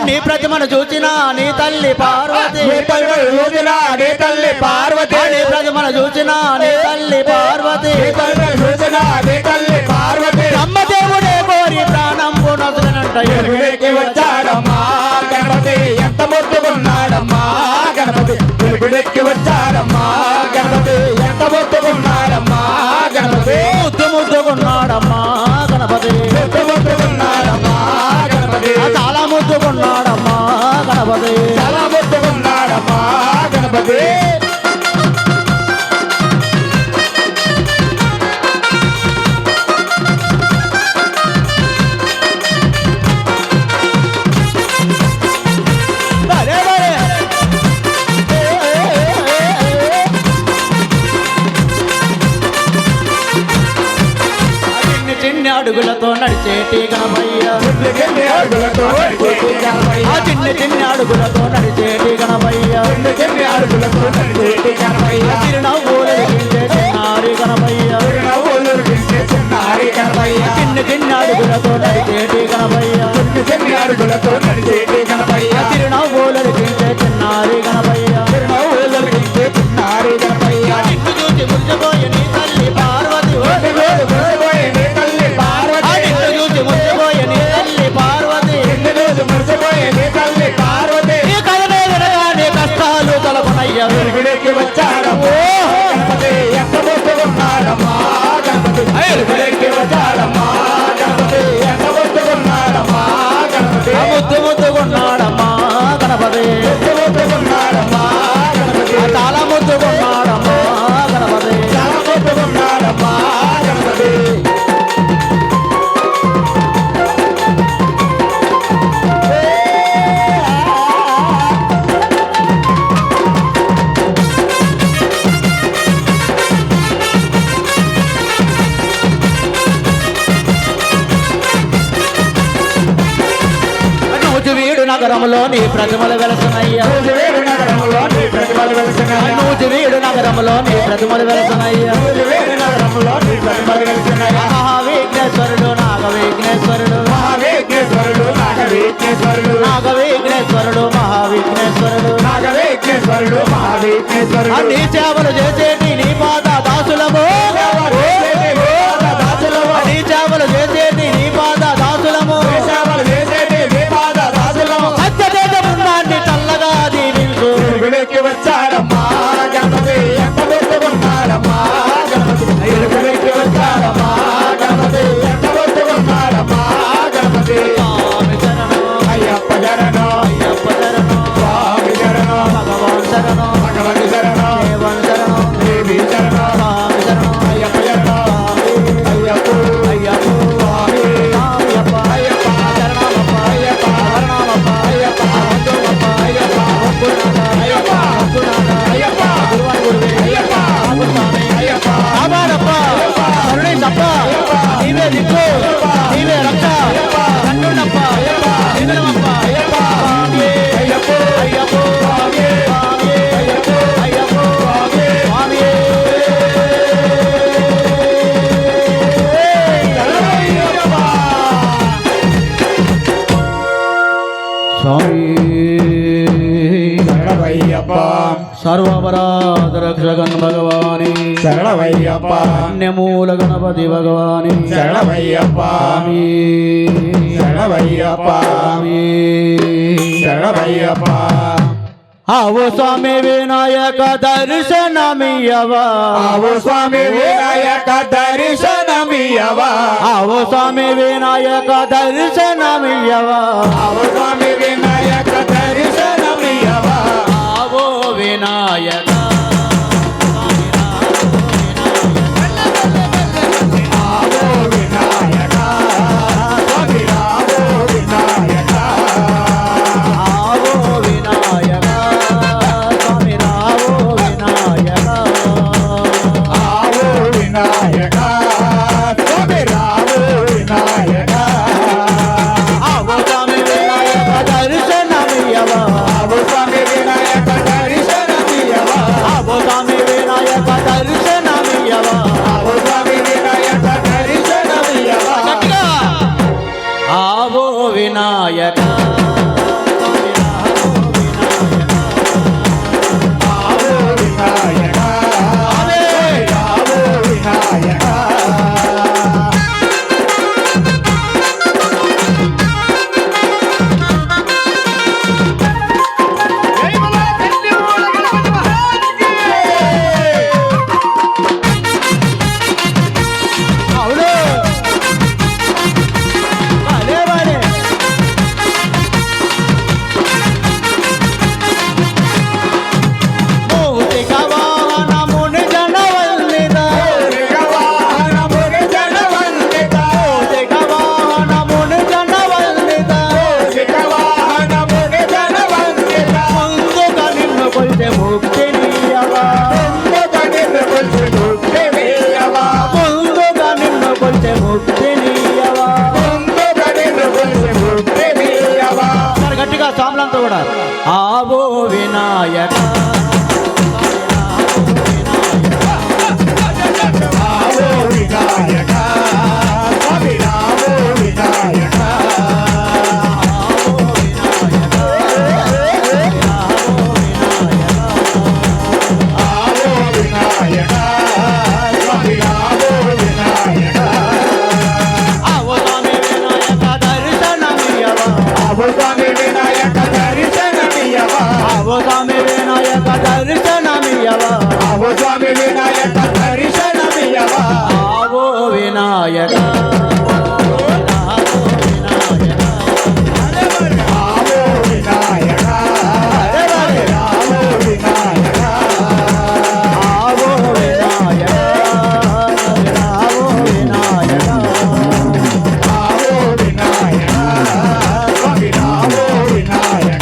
నీ ప్రతిమను చూచిన నీ తల్లి పార్వతి, చూచినా నీ తల్లి పార్వతి, నీ ప్రతిమను చూచిన నీ తల్లి పార్వతి, చూచినా నీ తల్లి పార్వతి, బ్రహ్మదేవుడే కోరి ప్రాణం పునరునంట ఎలుగుడికి వచ్చాడమ్మా గణపతి, ఎంత ముద్దుకున్నాడమ్మా గణపతి, ఎలుగుడికి వచ్చాడమ్మా గణపతి, ఎంత ముద్దుకున్నాడమ్మా గణపతి, ముద్దుకున్నాడమ్మా గణపతి, ముద్దుకున్నాడమ్మా గణపతి, చాలా ముద్దుకున్నాడమ్మా గణపతి, చాలా ముద్దుకున్నాడమ్మా గణపతి. అడుగులతో నడిచేటి గణపయ్య, చిన్ని అడుగులతో నడిచేటి గణపయ్య, చిన్ని అడుగులతో నడిచేటి గణపయ్య, చిన్ని అడుగులతో నడిచేటి గణపయ్య, చిరునవ్వులు చిన్నారి గణపయ్య, చిన్నారి గణపయ్య, చిన్ని అడుగులతో నడిచేటి గణపయ్య, చిన్ని అడుగులతో నడిచేటి గణపయ్య, చిరునవ్వులు చిన్నారి గణపయ్య, చిన్నారి గణపయ్య, నిన్ను చూసి మురిసిపోయే నీ తల్లి పార్వతి, మురిసిపోయే నీ తల్లి పార్వతి, నిన్ను చూసి మురిసిపోయే నీ తల్లి పార్వతి, మురిసిపోయే నీ తల్లి పార్వతి, నీ కథనే వినగా నీ కష్టాలు తలపనయ్య వెలుగుడికి వచ్చాడమ్మా గణపతి, ఎంత ముద్దుకున్నాడమ్మా గణపతి, వెలుగుడికి వచ్చాడమ్మా గణపతి, ఎంత ముద్దుకున్నాడమ్మా గణపతి, ముద్దుకున్నాడమ్మా గణపతి, ముద్దుకున్నాడమ్మా గణపతి, చాలా ముద్దుకున్నాడమ్మా గణపతి, చాలా ముద్దుకున్నాడమ్మా గణపతి. నూజివీడు నగరంలో నీ ప్రతిమలు వెలసనయ్యా, నూజివీడు నగరంలో నీ ప్రతిమలు వెలసినాయి, నూజివీడు నగరంలో నీ ప్రతిమలు వెలసనయ్యా, నూజివీడు నగరంలో నీ ప్రతిమలు వెలసినాయి, మహావిఘ్నేశ్వరుడు నాగవిఘ్నేశ్వరుడు, మహావిఘ్నేశ్వరుడు నాగవిఘ్నేశ్వరుడు, నాగవిఘ్నేశ్వరుడు మహావిఘ్నేశ్వరుడు, నాగవిఘ్నేశ్వరుడు మహావిఘ్నేశ్వరుడు, అన్ని సేవలు చేసేటి నీ పాద దాసులము, నీ సేవలు చేసేటి నీ పాద దాసులము, సేవలు చేసేటి నీ పాద దాసులము, సత్యదేశమున్నాన్ని చల్లగా దీవించు, వెలుగుడికి వచ్చాడమ్మా గణపతి, ఎంత ముద్దుకున్నాడమ్మా గణపతి, వెలుగుడికి వచ్చాడమ్మా గణపతి, ఎంత ముద్దుకున్నాడమ్మా గణపతి. స్వామి శరణం అయ్యప్ప శరణం, అయ్యప్ప శరణం, స్వామి శరణం, భగవాన్ శరణం, భగవతి శరణం, దేవన్ శరణం, దేవి శరణం, స్వామి శరణం, అయ్యప్ప శరణం, అయ్యప్ప అయ్యప్ప స్వామి, అయ్యప్ప అయ్యప్ప శరణమప్ప అయ్యప్ప శరణమప్ప అయ్యప్ప వందమప్ప అయ్యప్ప వంకునాథ అయ్యప్ప వంకునాథ అయ్యప్ప గురువారి గురువే అయ్యప్ప స్వామి అయ్యప్ప కాపాడప్ప కరుణే తప్ప నీవే దిక్కు నీవే రక్ష కన్నుడప్ప నిజమప్ప స్వామి అయ్యప్ప అయ్యప్ప స్వామి, స్వామి అయ్యప్ప అయ్యప్ప స్వామి, స్వామి శరణమయ్యప్ప. స్వామి శరణమయ్యప్ప, సర్వపరాధ రక్షగన్ భగవాని శరణమయ్యప్ప, పుణ్యమూల గణపతి భగవాని శరణమయ్యప్ప, స్వామి శరణమయ్యప్ప, స్వామి శరణమయ్యప్ప. ఆవో స్వామి వినాయక దర్శనమియవా, ఆవో స్వామి వినాయక దర్శనమియవా, ఆవో స్వామి వినాయక దర్శనమియవా, ఆవో స్వామి వినాయక దర్శనమియవా, ఆవో వినాయక ఆవో వినాయక, స్వామి ఆవో వినాయక, ఆవో వినాయక స్వామి రావో వినాయక, ఆవో వినాయక, స్వామి రావో వినాయక, ఆవో స్వామి వినాయక దర్శనమియవా, ఆవో స్వామి వినాయక దర్శనమియవా, ఆవో వినాయక ఆవో వినాయక స్వామి రావో వినాయక ఆవో వినాయక స్వామి రావో వినాయక ఆవో స్వామి వినాయక దర్శనమియ్యవా ఆవో స్వామి వినాయక దర్శనమియ్యవా ఆవో స్వామి వినాయక దర్శనమియ్యవా ఆవో స్వామి వినాయక దర్శనమియ్యవా ఆవో వినాయక ఆవో వినాయక రావో వినాయక ఆవో వినాయక ఆవో వినాయక ఆవో వినాయక స్వామి రావో వినాయక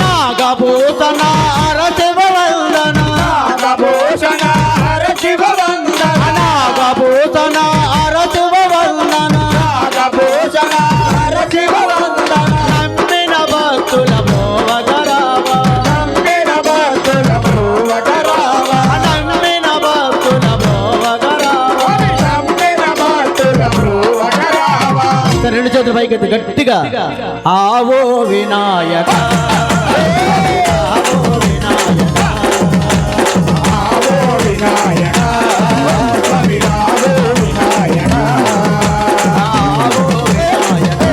నాగభూషణ శివవందన నాగభూషణ హర శివవందన నాగభూషణ శివవందన నాగభూషణ హర శివవందన నమ్మిన భక్తుల భోవగరావా నమ్మిన భక్తుల భ్రువగరావా నమ్మిన భక్తుల భోవగరావా నమ్మిన భక్తుల భ్రువగరావా రెండు చేతుల పైకి గట్టిగా ఆవో వినాయక ఆవో వినాయక ఆవో వినాయక స్వామి రావో వినాయక ఆవో వినాయక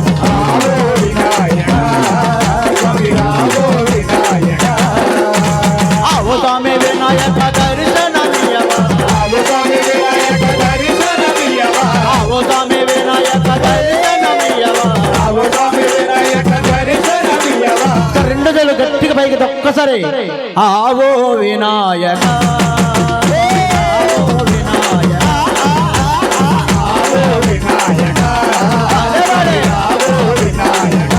ఆవో వినాయక స్వామి రావో వినాయక ఆవో స్వామి వినాయక దర్శనమియ్యవా ఆవో స్వామి వినాయక దర్శనమియ్యవా ఆవో స్వామి వినాయక దర్శనమియ్యవా ఆవో స్వామి వినాయక దర్శనమియ్యవా రెండు చేతులు గట్టిగా పైకి ఒక్కసారి ఆవో వినాయక ఆవో వినాయక ఆవో వినాయక ఆవో వినాయక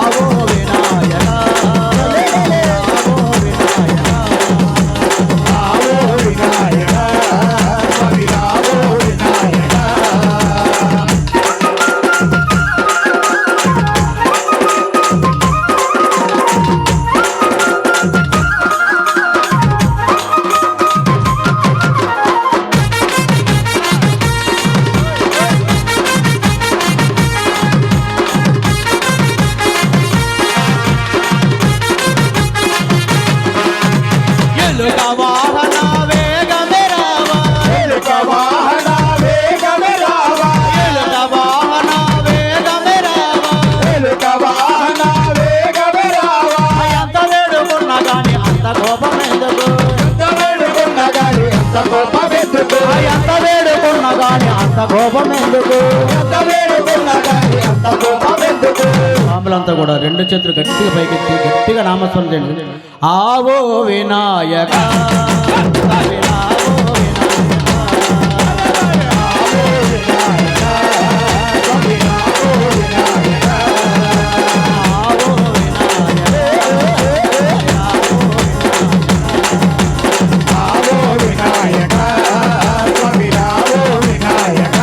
ఆవో వినాయక ఆవో వినాయక స్వామి రావో వినాయక ఎలుక వాహన వేగమెరావా ఎలుక వాహన వేగమే రావా ఎలుక వాహన వేగమెరావా ఎలుక వాహన వేగమే రావా ఎంత వేడుకున్నా గాని అంత కోపం ఎందుకు ఎంత వేడుకున్న గాని అంత కోపమెత్తుకు ఎంత వేడుకున్నా గాని అంత కోపం ఎందుకు ఎంత వేడుకున్న గాని అంత కోపమెత్తుకు స్వాములంతా కూడా రెండు చేతులు గట్టిగా పైకెత్తి గట్టిగా నామస్మరణ చేయండి ఆవో వినాయక ఆవో వినాయక స్వామి రావో వినాయక ఆవో ఆవో వినాయక స్వామి రావో వినాయక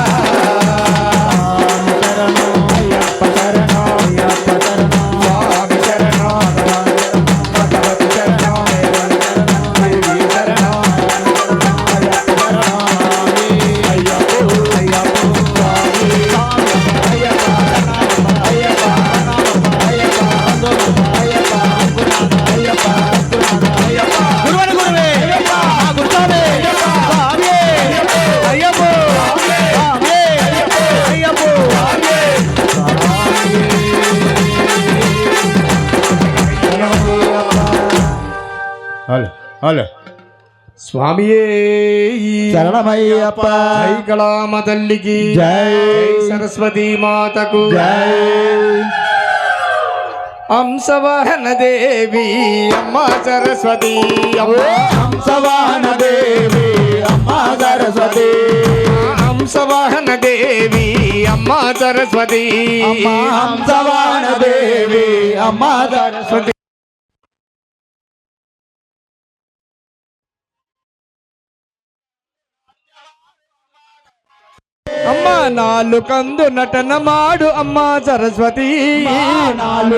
అయ్యప్ప శరణో అయ్యప్ప శరణో స్వామి శరణో భగవతి శరణో దేవి శరణో అయ్యప్ప శరణో అయ్యప్ప అయ్యప్ప స్వామి అయ్యప్ప అయ్యప్ప అయ్యప్ప అయ్యప్ప అయ్యప్ప గురువని గురువే ఆ గురుస్వామి స్వామి అయ్యప్పో స్వామి అయ్యప్పో హలో హలో స్వామియే శరణమయ్యప్ప జై కళామ తల్లికి జై. సరస్వతీ మాతకు జై హంసవాహన దేవి అమ్మ సరస్వతి హంసవాహన దేవి అమ్మ సరస్వతి హంసవాహన దేవి అమ్మ సరస్వతి హంసవాహన దేవి అమ్మ సరస్వతి అమ్మ నాలుకందు నటన మాడు అమ్మ సరస్వతి నాలుగు